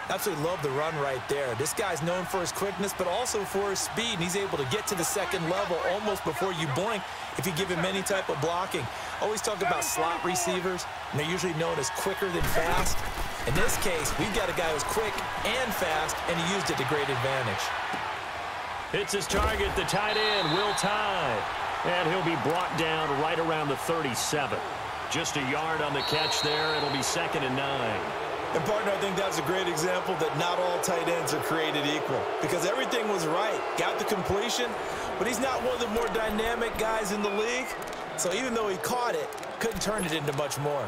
Absolutely love the run right there. This guy's known for his quickness, but also for his speed. And he's able to get to the 2nd level almost before you blink if you give him any type of blocking. Always talk about slot receivers, and they're usually known as quicker than fast. In this case, we've got a guy who's quick and fast, and he used it to great advantage. Hits his target, the tight end, Will Tye. And he'll be brought down right around the 37. Just a yard on the catch there. It'll be 2nd and 9. And, partner, I think that's a great example that not all tight ends are created equal, because everything was right. Got the completion, but he's not one of the more dynamic guys in the league. So even though he caught it, couldn't turn it into much more.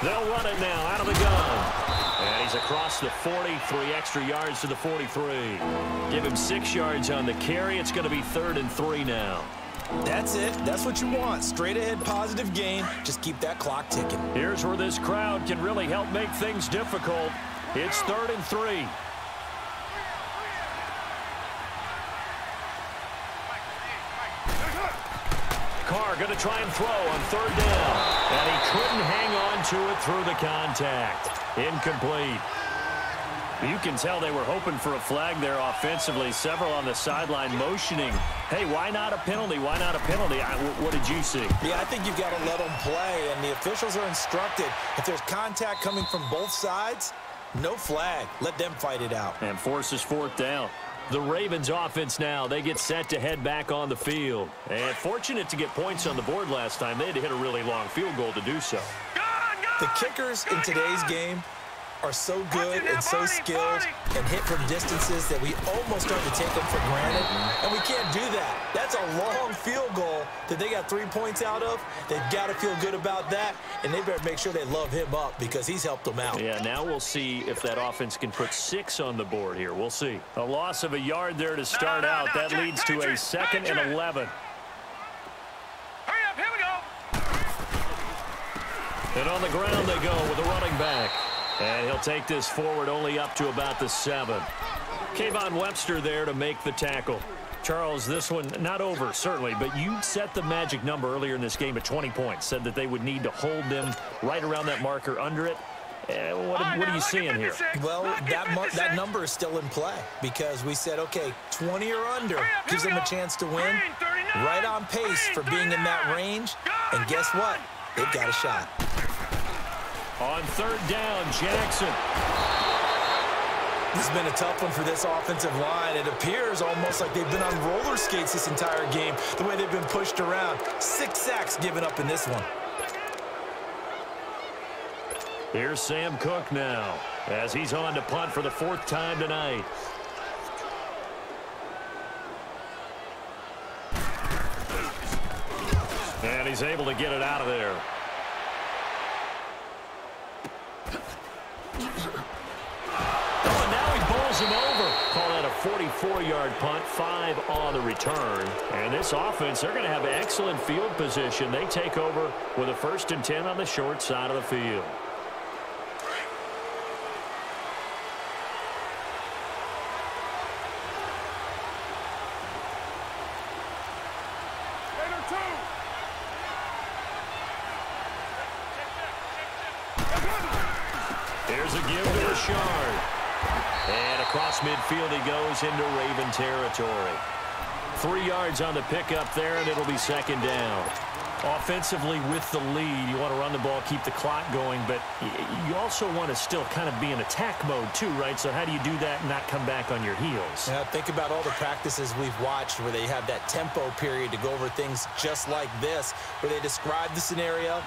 They'll run it now out of the gun. And he's across the 40, 3 extra yards to the 43. Give him 6 yards on the carry. It's going to be 3rd and 3 now. That's it. That's what you want. Straight ahead positive gain. Just keep that clock ticking. Here's where this crowd can really help make things difficult. It's 3rd and 3. Carr going to try and throw on 3rd down. And he couldn't hang on to it through the contact. Incomplete. You can tell they were hoping for a flag there offensively. Several on the sideline motioning, hey, why not a penalty? Why not a penalty? What did you see? Yeah, I think you've got to let them play, and the officials are instructed. If there's contact coming from both sides, no flag. Let them fight it out. And forces fourth down. The Ravens offense now, they get set to head back on the field. And fortunate to get points on the board last time. They had to hit a really long field goal to do so. The kickers in today's game are so good and so skilled and hit from distances that we almost start to take them for granted, and we can't do that. That's a long field goal that they got 3 points out of. They've got to feel good about that, and they better make sure they love him up because he's helped them out. Yeah, now we'll see if that offense can put 6 on the board here. We'll see. A loss of a yard there to start out. That leads to a 2nd and 11. Hurry up, here we go. And on the ground they go with a running back. And he'll take this forward only up to about the 7. Kayvon Webster there to make the tackle. Charles, this one not over, certainly, but you set the magic number earlier in this game at 20 points. Said that they would need to hold them right around that marker under it. What are you seeing here? Well, that number is still in play because we said, okay, 20 or under gives them a chance to win. Right on pace for being in that range. And guess what? They've got a shot. On 3rd down, Jackson. This has been a tough one for this offensive line. It appears almost like they've been on roller skates this entire game, the way they've been pushed around. 6 sacks given up in this one. Here's Sam Cook now as he's on to punt for the 4th time tonight. And he's able to get it out of there. Him over. Call that a 44-yard punt, 5 on the return. And this offense, they're going to have excellent field position. They take over with a 1st and 10 on the short side of the field. Here's a give to Richard. And across midfield he goes into Raven territory. 3 yards on the pickup there, and it'll be 2nd down. Offensively with the lead, you want to run the ball, keep the clock going, but you also want to still kind of be in attack mode too, right? So how do you do that and not come back on your heels? Yeah, think about all the practices we've watched where they have that tempo period to go over things just like this, where they describe the scenario,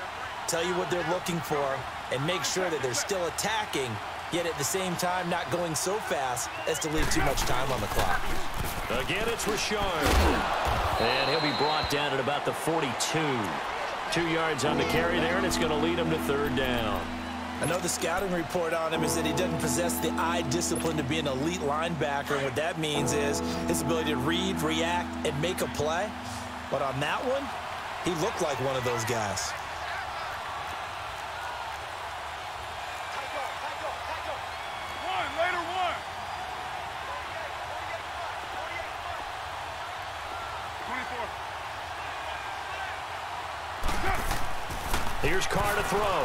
tell you what they're looking for, and make sure that they're still attacking, yet at the same time not going so fast as to leave too much time on the clock. Again, it's Richard. And he'll be brought down at about the 42. 2 yards on the carry there, and it's going to lead him to 3rd down. I know the scouting report on him is that he doesn't possess the eye discipline to be an elite linebacker. And what that means is his ability to read, react, and make a play. But on that one, he looked like one of those guys. Here's Carr to throw.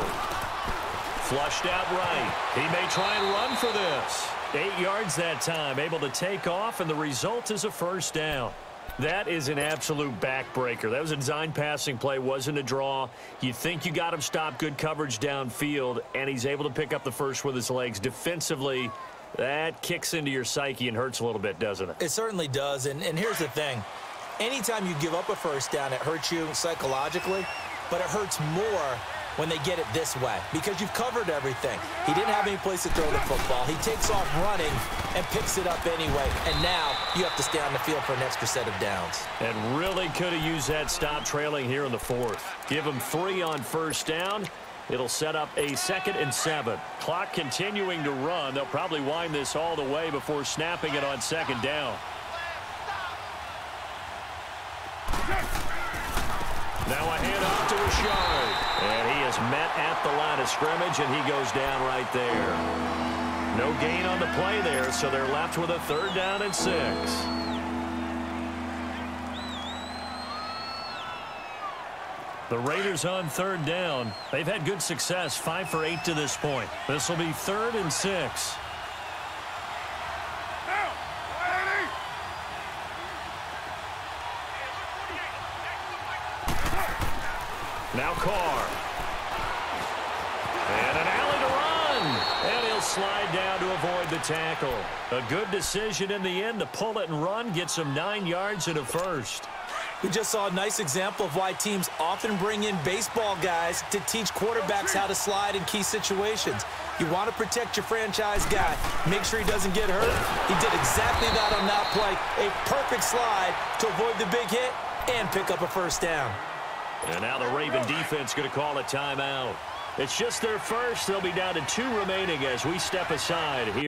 Flushed out right. He may try and run for this. 8 yards that time, able to take off, and the result is a 1st down. That is an absolute backbreaker. That was a design passing play, wasn't a draw. You think you got him stopped, good coverage downfield, and he's able to pick up the first with his legs. Defensively, that kicks into your psyche and hurts a little bit, doesn't it? It certainly does, and here's the thing. Anytime you give up a 1st down, it hurts you psychologically, but it hurts more when they get it this way because you've covered everything. He didn't have any place to throw the football. He takes off running and picks it up anyway, and now you have to stay on the field for an extra set of downs. And really could have used that stop trailing here in the 4th. Give him 3 on 1st down. It'll set up a 2nd and 7. Clock continuing to run. They'll probably wind this all the way before snapping it on 2nd down. Now a handoff to Richard. And he is met at the line of scrimmage, and he goes down right there. No gain on the play there, so they're left with a 3rd down and 6. The Raiders on 3rd down. They've had good success, 5 for 8 to this point. This will be 3rd and 6. Carr. And an alley to run. And he'll slide down to avoid the tackle. A good decision in the end to pull it and run. Gets him 9 yards and a first. We just saw a nice example of why teams often bring in baseball guys to teach quarterbacks how to slide in key situations. You want to protect your franchise guy. Make sure he doesn't get hurt. He did exactly that on that play. A perfect slide to avoid the big hit and pick up a first down. And now the Raven defense going to call a timeout. It's just their first. They'll be down to 2 remaining as we step aside here.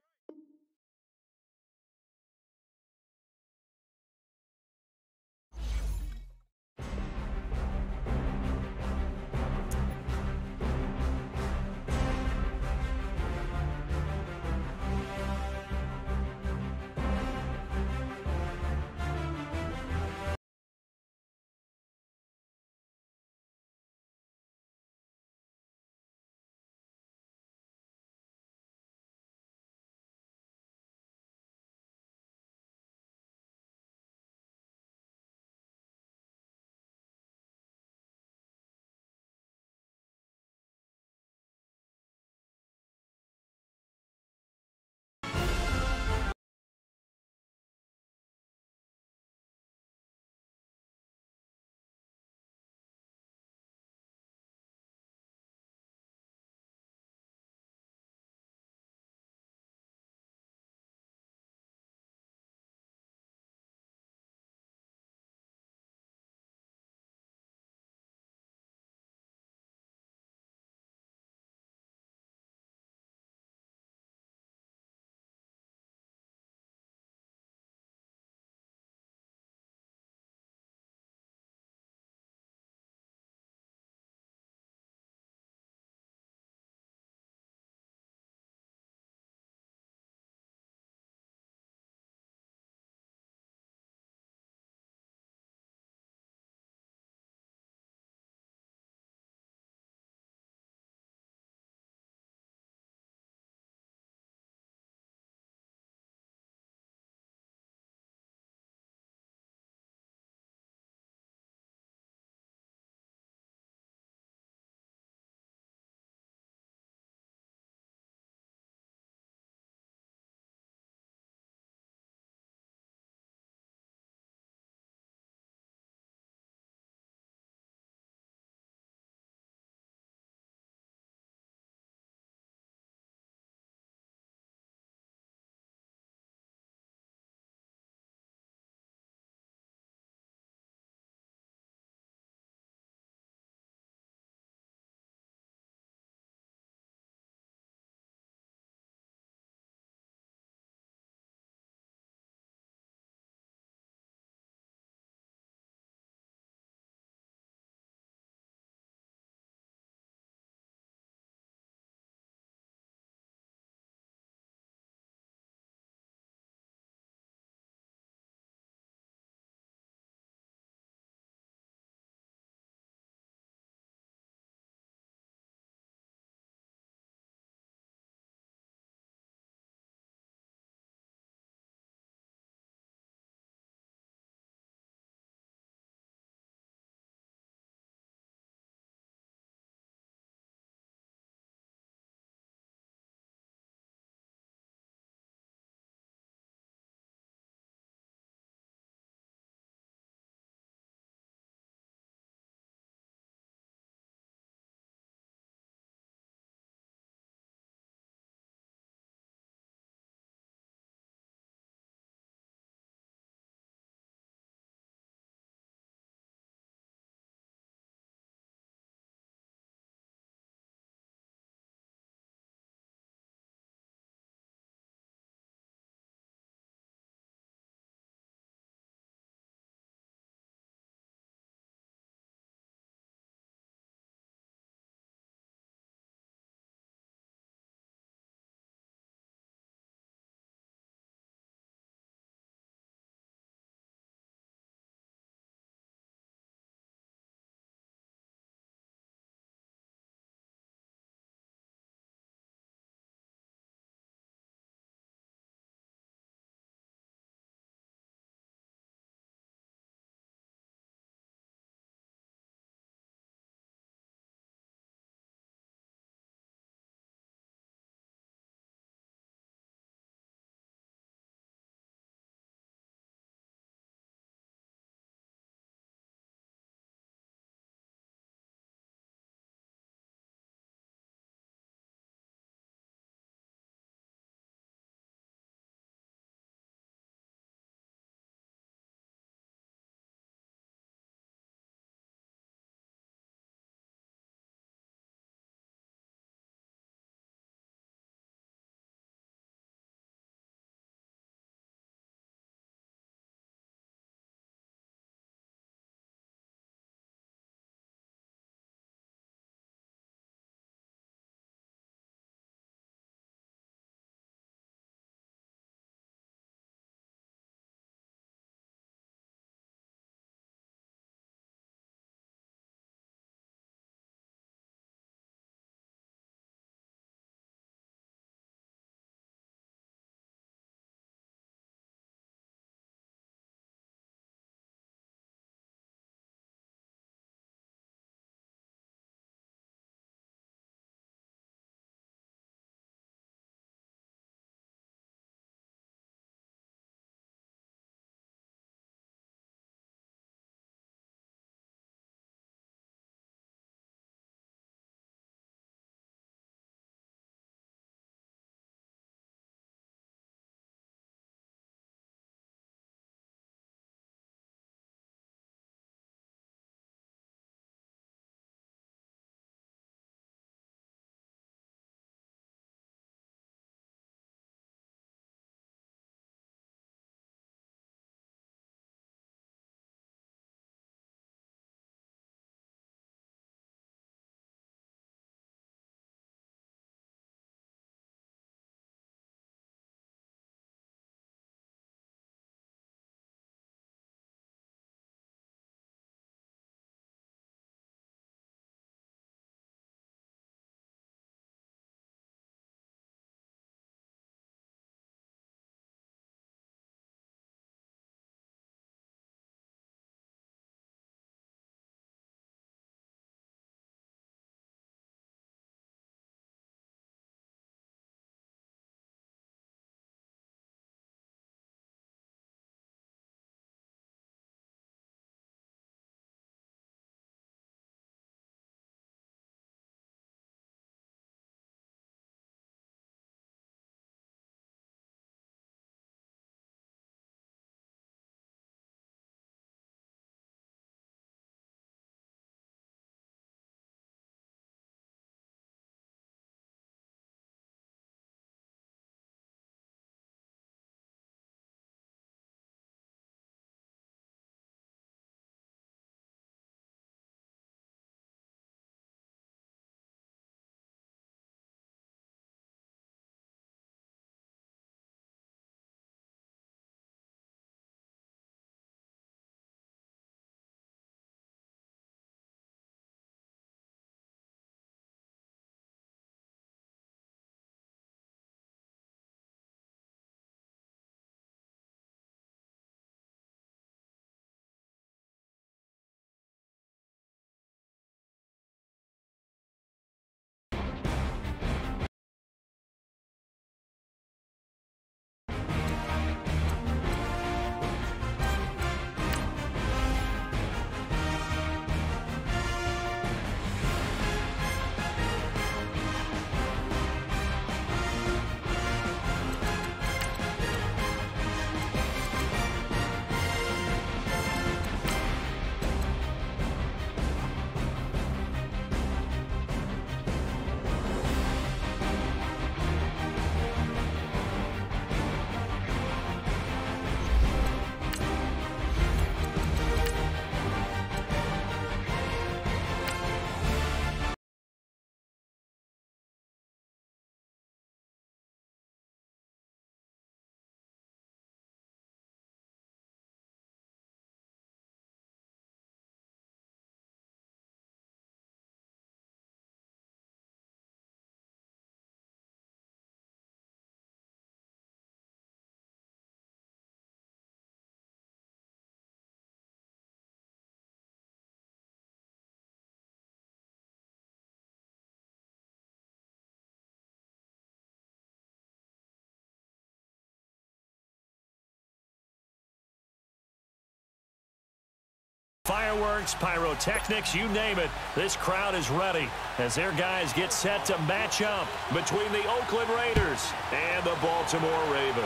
Fireworks, pyrotechnics, you name it, this crowd is ready as their guys get set to match up between the Oakland Raiders and the Baltimore Ravens.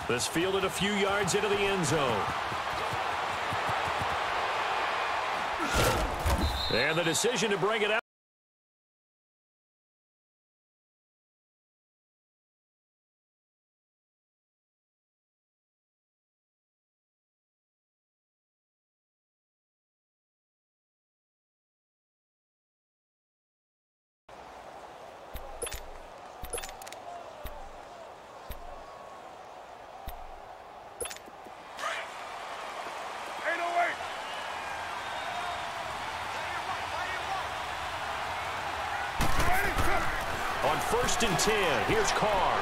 This fielded a few yards into the end zone. And the decision to bring it out. On 1st and 10, here's Carr.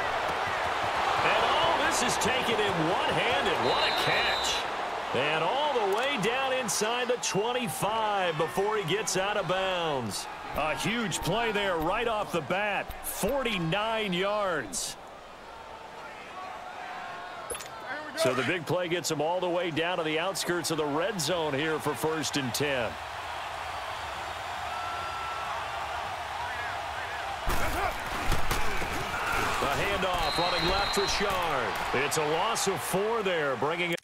And oh, this is taken in one-handed. What a catch. And all the way down inside the 25 before he gets out of bounds. A huge play there right off the bat. 49 yards. So the big play gets him all the way down to the outskirts of the red zone here for 1st and 10. Handoff running left, Richard. It's a loss of 4 there, bringing it.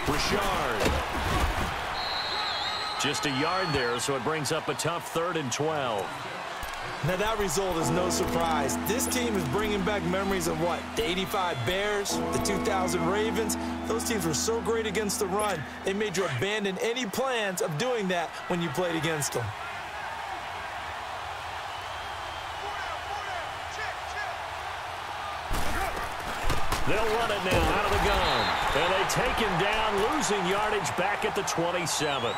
Richard. Just a yard there, so it brings up a tough 3rd and 12. Now, that result is no surprise. This team is bringing back memories of what? The 85 Bears, the 2000 Ravens. Those teams were so great against the run, they made you abandon any plans of doing that when you played against them. They'll run it now out of the gun. And they take him down, losing yardage back at the 27.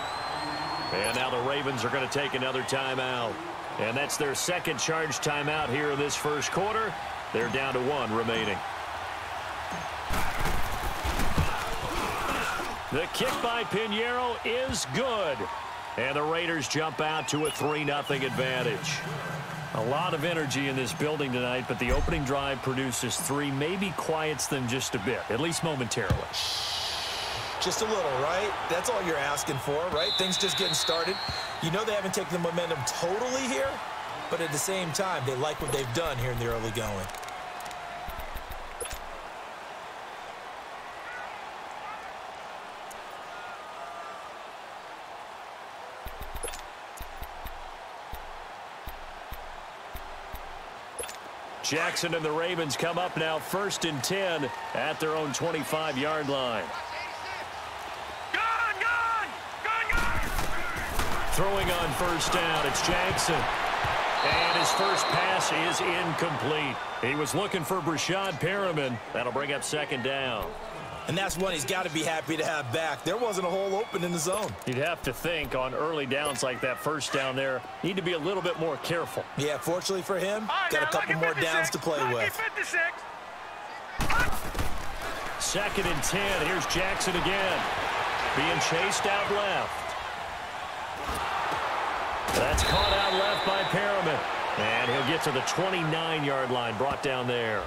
And now the Ravens are going to take another timeout. And that's their second charge timeout here in this first quarter. They're down to 1 remaining. The kick by Pinheiro is good. And the Raiders jump out to a 3-0 advantage. A lot of energy in this building tonight, but the opening drive produces 3, maybe quiets them just a bit, at least momentarily. Just a little, right? That's all you're asking for, right? Things just getting started. You know they haven't taken the momentum totally here, but at the same time, they like what they've done here in the early going. Jackson and the Ravens come up now 1st and 10 at their own 25-yard line. Throwing on 1st down, it's Jackson. And his first pass is incomplete. He was looking for Brashad Perriman. That'll bring up 2nd down. And that's one he's got to be happy to have back. There wasn't a hole open in the zone. You'd have to think on early downs like that 1st down there, need to be a little bit more careful. Yeah, fortunately for him, got a couple more downs to play with. 2nd and 10. Here's Jackson again. Being chased out left. That's caught out left by Perriman. And he'll get to the 29-yard line, brought down there.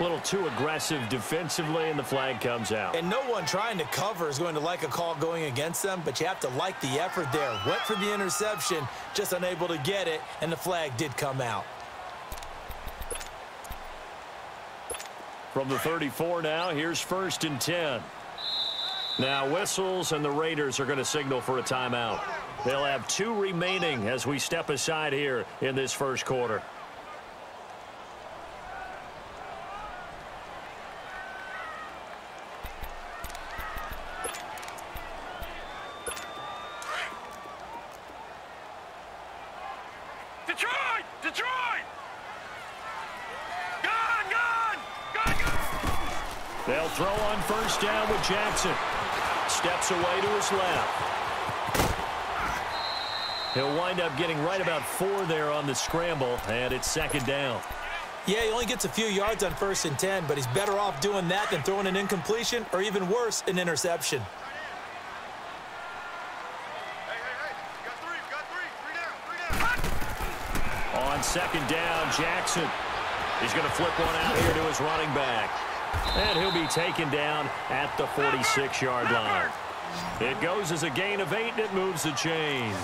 A little too aggressive defensively, and the flag comes out. And no one trying to cover is going to like a call going against them, but you have to like the effort there. Went for the interception, just unable to get it, and the flag did come out. From the 34 now, here's 1st and 10. Now whistles, and the Raiders are going to signal for a timeout. They'll have 2 remaining as we step aside here in this first quarter. They'll throw on 1st down with Jackson. Steps away to his left. He'll wind up getting right about 4 there on the scramble, and it's 2nd down. Yeah, he only gets a few yards on 1st and 10, but he's better off doing that than throwing an incompletion or even worse, an interception. On 2nd down, Jackson. He's going to flip one out here to his running back. And he'll be taken down at the 46-yard line. It goes as a gain of 8, and it moves the chains.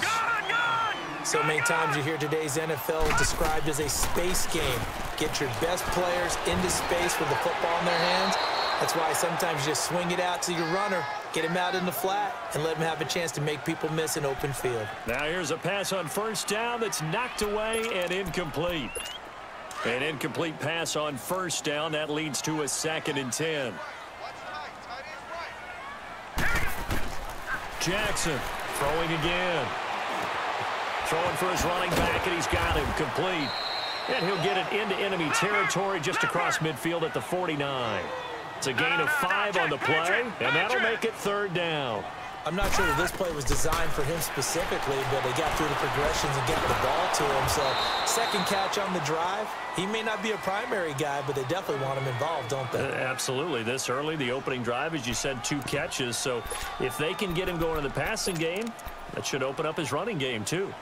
So many times you hear today's NFL described as a space game. Get your best players into space with the football in their hands. That's why sometimes you just swing it out to your runner, get him out in the flat, and let him have a chance to make people miss an open field. Now here's a pass on 1st down that's knocked away and incomplete. An incomplete pass on 1st down. That leads to a 2nd and 10. Jackson throwing again. Throwing for his running back, and he's got him complete. And he'll get it into enemy territory just across midfield at the 49. It's a gain of 5 on the play, and that'll make it 3rd down. I'm not sure that this play was designed for him specifically, but they got through the progressions and getting the ball to him. So 2nd catch on the drive. He may not be a primary guy, but they definitely want him involved, don't they? Absolutely. This early, the opening drive, as you said, 2 catches. So if they can get him going in the passing game, that should open up his running game too.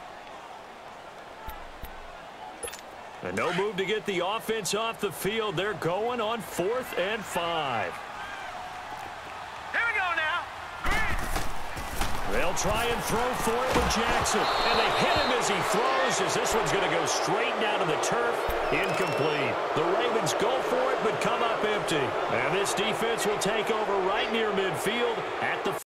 And no move to get the offense off the field. They're going on 4th and 5. Here we go now. They'll try and throw for it with Jackson. And they hit him as he throws, as this one's going to go straight down to the turf. Incomplete. The Ravens go for it, but come up empty. And this defense will take over right near midfield at the